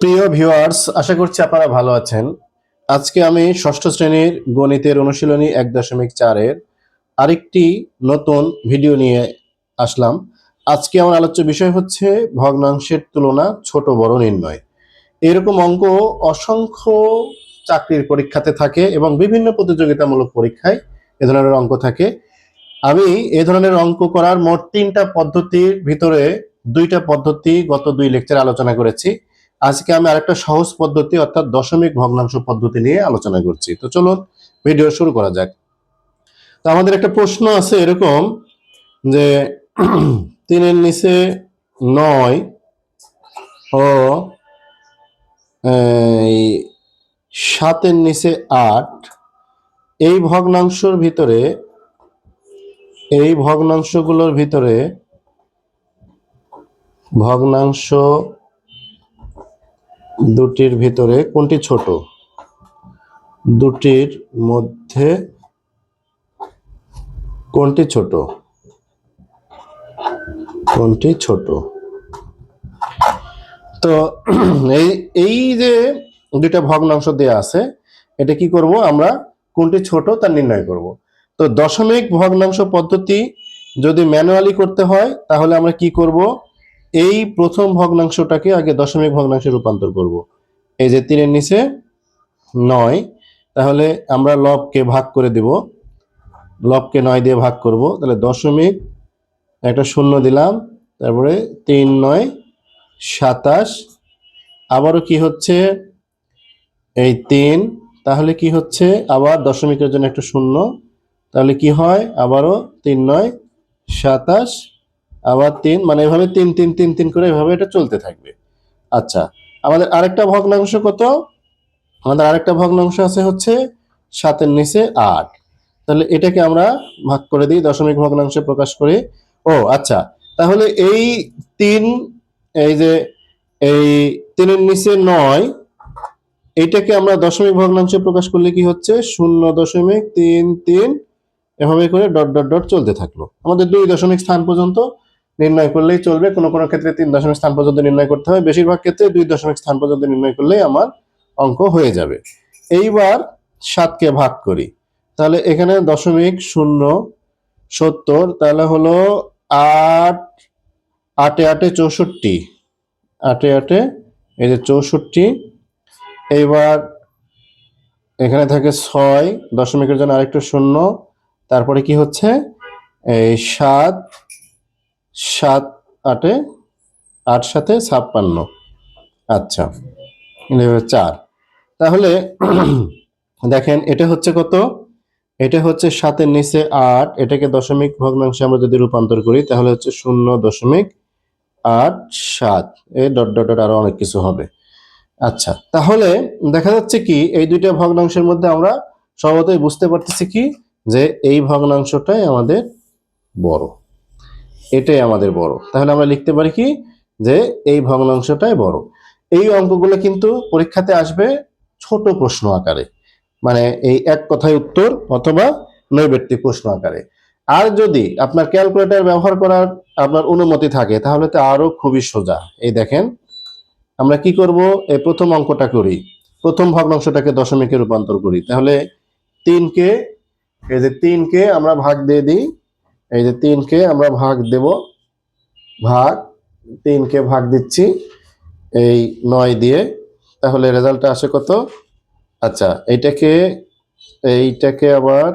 প্রিয় ভিউয়ার্স, আশা করছি আপনারা ভালো আছেন। আজকে আমি ষষ্ঠ শ্রেণীর গণিতের অনুশীলনী 1.4-এর আরেকটি নতুন ভিডিও নিয়ে আসলাম। আজকে আমার আলোচ্য বিষয় হচ্ছে ভগ্নাংশের তুলনা, ছোট বড় নির্ণয়। এরকম অঙ্ক অসংখ্য চাকরির পরীক্ষাতে থাকে এবং বিভিন্ন প্রতিযোগিতামূলক পরীক্ষায় এ ধরনের অঙ্ক থাকে। আমি এ ধরনের অঙ্ক করার মোট 3টা পদ্ধতির ভিতরে 2টা পদ্ধতি গত 2 লেকচারে আলোচনা করেছি। আজকে আমি আরেকটা সহজ পদ্ধতি অর্থাৎ দশমিক ভগ্নাংশ পদ্ধতি নিয়ে আলোচনা করছি। তো চলুন ভিডিও শুরু করা যাক। তো আমাদের একটা প্রশ্ন আছে এরকম যে 3-এর নিচে 9 ও 7-এর নিচে 8 এই ভগ্নাংশগুলোর ভিতরে ভগ্নাংশ দুটির ভিতরে কোনটি ছোট? দুটির মধ্যে কোনটি ছোট? কোনটি ছোট? তো এই যে দুইটা ভগ্নাংশ দেয়া আছে, এটা কি করব আমরা? কোনটি ছোট তা নির্ণয় করব। তো দশমিক ভগ্নাংশ পদ্ধতি যদি ম্যানুয়ালি করতে হয় তাহলে আমরা কি করব? এই প্রথম ভগ্নাংশটাকে আগে দশমিক ভগ্নাংশে রূপান্তর করব। এই যে 3-এর নিচে 9, তাহলে আমরা লবকে ভাগ করে দিব। লবকে 9 দিয়ে ভাগ করব, তাহলে দশমিক একটা শূন্য দিলাম, তারপরে 3 9 27, আবারও কি হচ্ছে এই 3, তাহলে কি হচ্ছে আবার দশমিকের জন্য একটা শূন্য, তাহলে কি হয় আবারও 3 9 27, আবার 3, মানে এভাবে 3 3 3 3 করে এভাবে এটা চলতে থাকবে। আচ্ছা, আমাদের আরেকটা ভগ্নাংশ কত? আমাদের আরেকটা ভগ্নাংশ আছে হচ্ছে 7-এর নিচে 8, তাহলে এটাকে আমরা ভাগ করে দিই, দশমিক ভগ্নাংশে প্রকাশ করি। ও আচ্ছা, তাহলে এই 3, এই যে এই 3-এর নিচে 9, এইটাকে আমরা দশমিক ভগ্নাংশে প্রকাশ করলে কি হচ্ছে 0.33, এভাবে করে ডট ডট ডট চলতে থাকলো। আমাদের 2 দশমিক স্থান পর্যন্ত নির্ণয় করলেই চলবে। কোনো কোনো ক্ষেত্রে 3 দশমিক স্থান পর্যন্ত নির্ণয় করতে হয়, বেশিরভাগ ক্ষেত্রে 2 দশমিক স্থান পর্যন্ত নির্ণয় করলেই আমার অঙ্ক হয়ে যাবে। এইবার 7কে ভাগ করি, তাহলে এখানে 0.70, তাহলে হলো 8 8 8 64, 8 8 এই যে 64। এইবার এখানে থাকে 6, দশমিকের জন্য আরেকটু শূন্য, তারপরে কি হচ্ছে এই 7 7 8 8 7 56। আচ্ছা, 4, তাহলে দেখেন এটা হচ্ছে কত? এটা হচ্ছে 7-এর নিচে 8, এটাকে দশমিক ভগ্নাংশে আমরা যদি রূপান্তর করি তাহলে হচ্ছে 0.87, এই ডট ডট ডট আরো অনেক কিছু হবে। আচ্ছা, তাহলে দেখা যাচ্ছে কি এই দুইটা ভগ্নাংশের মধ্যে আমরা সহজেই বুঝতে পারতেছি কি যে এই ভগ্নাংশটাই আমাদের বড়, এটাই আমাদের বড়। তাহলে আমরা লিখতে পারি কি যে এই ভগ্নাংশটাই বড়। এই অঙ্কগুলো কিন্তু পরীক্ষাতে আসবে ছোট প্রশ্ন আকারে, মানে এই এক কথায় উত্তর অথবা নৈর্ব্যক্তিক প্রশ্ন আকারে। আর যদি আপনার ক্যালকুলেটর ব্যবহার করার আপনার অনুমতি থাকে তাহলে তো আরো খুবই সোজা। এই দেখেন আমরা কি করব, এই প্রথম অঙ্কটা করি, প্রথম ভগ্নাংশটাকে দশমিকে রূপান্তর করি। তাহলে 3কে, এই যে 3কে আমরা ভাগ দিয়ে দিই, এই যে 3কে আমরা ভাগ দেব, ভাগ 3কে ভাগ দিচ্ছি এই 9 দিয়ে, তাহলে রেজাল্টটা আসে কত? আচ্ছা, এইটাকে আবার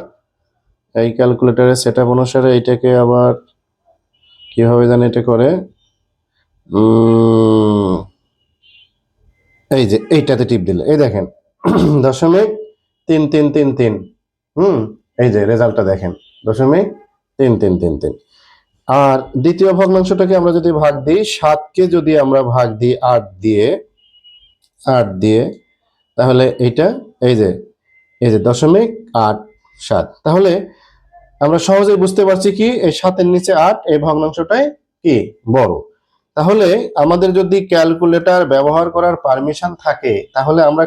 এই ক্যালকুলেটরের সেটআপ অনুসারে এইটাকে আবার কিভাবে জানি এটা করে, এই যে এইটাতে টিপ দিলে এই দেখেন 0.3333, এই যে রেজাল্টটা দেখেন 0.3333। আর দ্বিতীয় ভগ্নাংশটাকে আমরা যদি ভাগ দিই, 7কে যদি আমরা ভাগ দিই 8 দিয়ে, তাহলে এইটা এই যে 0.87, তাহলে আমরা সহজেই বুঝতে পারছি কি এই 7-এর নিচে 8 এই ভগ্নাংশটাই কি বড়। তাহলে আমাদের যদি ক্যালকুলেটর ব্যবহার করার পারমিশন থাকে তাহলে আমরা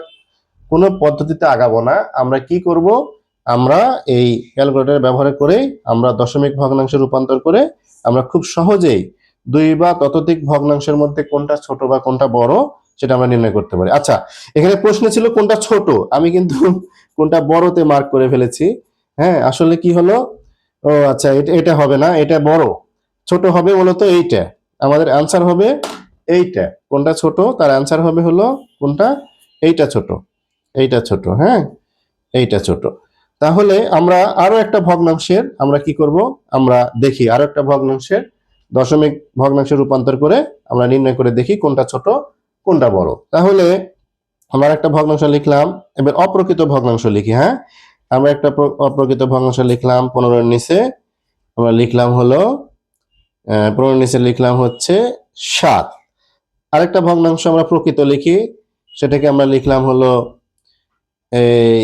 কোনো পদ্ধতিতে আগাবো না। আমরা কি করব, আমরা এই ক্যালকুলেটর ব্যবহার করে আমরা দশমিক ভগ্নাংশে রূপান্তর করে আমরা খুব সহজেই 2 বা ততোধিক ভগ্নাংশের মধ্যে কোনটা ছোট বা কোনটা বড় সেটা আমরা নির্ণয় করতে পারি। আচ্ছা, এখানে প্রশ্ন ছিল কোনটা ছোট, আমি কিন্তু কোনটা বড়তে মার্ক করে ফেলেছি। হ্যাঁ, আসলে কি হলো, ও আচ্ছা, এটা এটা হবে না, এটা বড়। ছোট হবে মূলত এইটা, আমাদের অ্যান্সার হবে এইটা। কোনটা ছোট, তার অ্যান্সার হবে হলো কোনটা, এইটা ছোট, এইটা ছোট। হ্যাঁ, এইটা ছোট। তাহলে আমরা আরো একটা ভগ্নাংশের আমরা কি করব, আমরা দেখি আরো একটা ভগ্নাংশের দশমিক ভগ্নাংশে রূপান্তর করে আমরা নির্ণয় করে দেখি কোনটা ছোট কোনটা বড়। তাহলে আমরা একটা ভগ্নাংশ লিখলাম, এবার অপ্রকৃত ভগ্নাংশ লিখি। হ্যাঁ, আমরা একটা অপ্রকৃত ভগ্নাংশ লিখলাম 15 এর নিচে আমরা লিখলাম হলো 15 এর নিচে লিখলাম হচ্ছে 7। আরেকটা ভগ্নাংশ আমরা প্রকৃত লিখি, সেটাকে আমরা লিখলাম হলো এই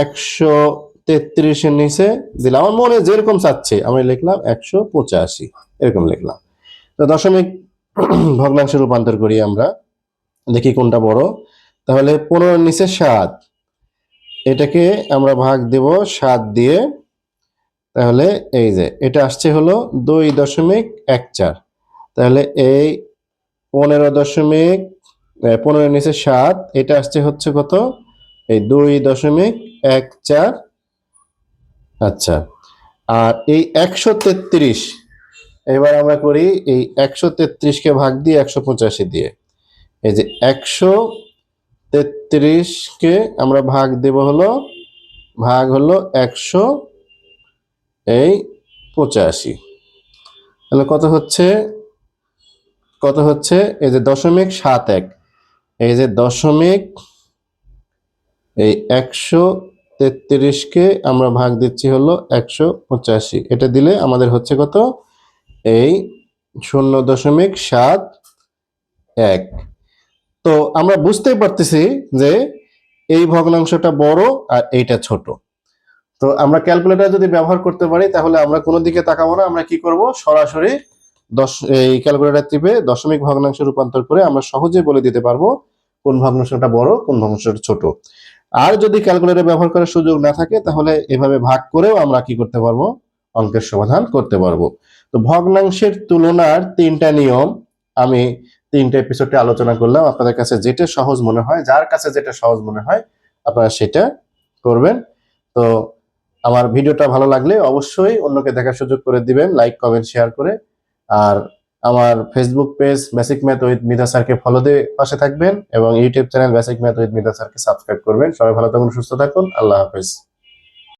133 এর নিচে দিলাম, আমার মনে যেরকম চাচ্ছে আমি লিখলাম 185, এরকম লিখলাম। তো দশমিক ভগ্নাংশে রূপান্তর করি আমরা, দেখি কোনটা বড়। তাহলে 15 এর নিচে 7, এটাকে আমরা ভাগ দেব 7 দিয়ে, তাহলে এই যে এটা আসছে হলো 2.14। তাহলে এই 15 এর নিচে 7, এটা আসছে হচ্ছে কত, এই 2.14। আচ্ছা, আর এই 133, এবার আমরা করি এই 133কে ভাগ দিয়ে 185 দিয়ে, এই যে 133কে আমরা ভাগ দেব হলো, ভাগ হলো 185, তাহলে কত হচ্ছে, কত হচ্ছে, এই যে 0.71, এই যে দশমিক, এই 133কে আমরা ভাগ দিচ্ছি হলো 185, এটা দিলে আমাদের হচ্ছে কত, এই 0.71। তো আমরা বুঝতেই পারতেছি যে এই ভগ্নাংশটা বড় আর এইটা ছোট। তো আমরা ক্যালকুলেটর যদি ব্যবহার করতে পারি তাহলে আমরা কোনো দিকে তাকাবো না, আমরা কি করব, সরাসরি এই ক্যালকুলেটর টিপে দশমিক ভগ্নাংশে রূপান্তর করে আমরা সহজে বলে দিতে পারবো কোন ভগ্নাংশটা বড় কোন ভগ্নাংশটা ছোট। আর যদি ক্যালকুলেটর ব্যবহার করার সুযোগ না থাকে তাহলে এভাবে ভাগ করেও আমরা কি করতে পারবো, অঙ্কের সমাধান করতে পারবো। তো ভগ্নাংশের তুলনার 3টা নিয়ম আমি 3টা এপিসোডে আলোচনা করলাম, আপনাদের কাছে যেটা সহজ মনে হয়, যার কাছে যেটা সহজ মনে হয় আপনারা সেটা করবেন। তো আমার ভিডিওটা ভালো লাগলে অবশ্যই অন্যকে দেখার সুযোগ করে দিবেন, লাইক কমেন্ট শেয়ার করে। আর আমার Facebook page basic math with Mita স্যারকে ফলো দিয়ে পাশে থাকবেন এবং YouTube channel basic math with Mita স্যারকে সাবস্ক্রাইব করবেন। সবাই ভালো থাকুন, সুস্থ থাকুন, আল্লাহ হাফেজ।